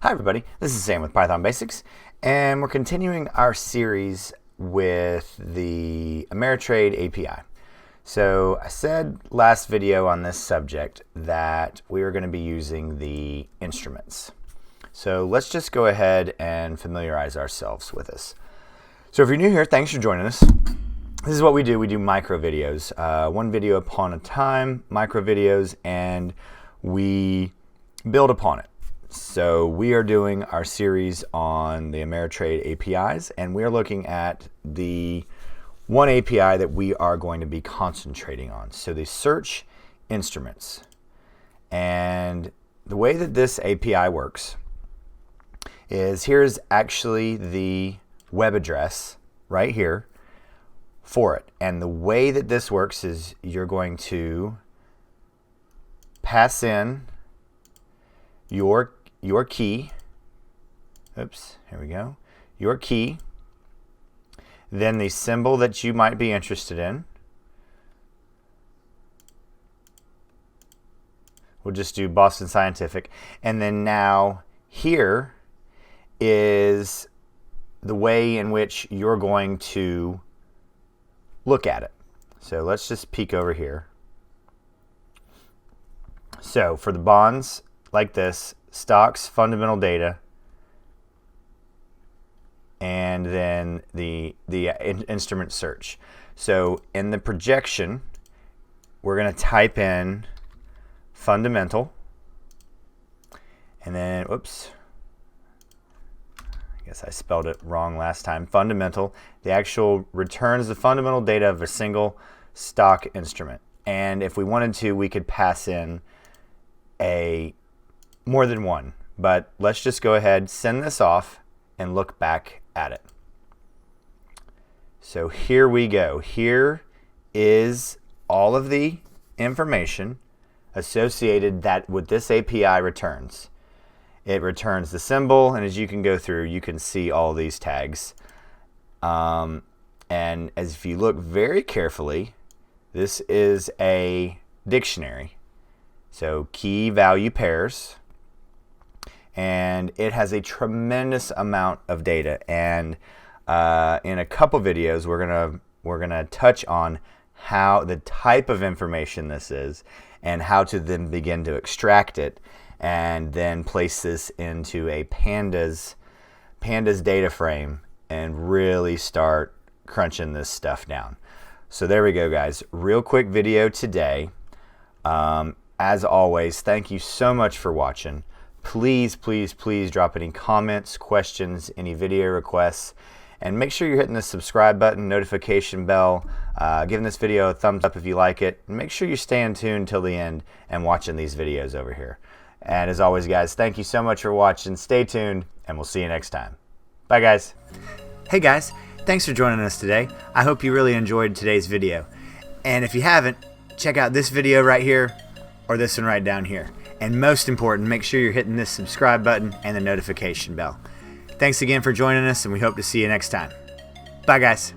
Hi everybody, this is Sam with Python Basics, and we're continuing our series with the Ameritrade API. So I said last video on this subject that we were going to be using the instruments. So let's just go ahead and familiarize ourselves with this. So if you're new here, thanks for joining us. This is what we do micro videos, one video upon a time, micro videos, and we build upon it. So we are doing our series on the Ameritrade APIs, and we are looking at the one API that we are going to be concentrating on. So the search instruments. And the way that this API works is here's actually the web address right here for it. And the way that this works is you're going to pass in your key, here we go, your key, then the symbol that you might be interested in. We'll just do Boston Scientific. And then now here is the way in which you're going to look at it. So let's just peek over here. So for the bonds like this, stocks, fundamental data, and then the instrument search. So in the projection, we're going to type in fundamental, and then, oops, I guess I spelled it wrong last time. Fundamental, the actual returns the fundamental data of a single stock instrument. And if we wanted to, we could pass in more than one, but let's just go ahead, send this off, and look back at it. So here we go. Here is all of the information associated that with this API returns. It returns the symbol, and as you can go through, you can see all these tags. And as if you look very carefully, this is a dictionary. So key value pairs. And it has a tremendous amount of data, and in a couple videos we're gonna touch on how the type of information this is and how to then begin to extract it and then place this into a pandas data frame and really start crunching this stuff down. So there we go, guys, real quick video today. As always, thank you so much for watching. Please, please, please drop any comments, questions, any video requests, and make sure you're hitting the subscribe button, notification bell, giving this video a thumbs up if you like it, and make sure you're staying tuned till the end and watching these videos over here. And as always, guys, thank you so much for watching. Stay tuned, and we'll see you next time. Bye, guys. Hey, guys, thanks for joining us today. I hope you really enjoyed today's video. And if you haven't, check out this video right here or this one right down here. And most important, make sure you're hitting this subscribe button and the notification bell. Thanks again for joining us, and we hope to see you next time. Bye, guys.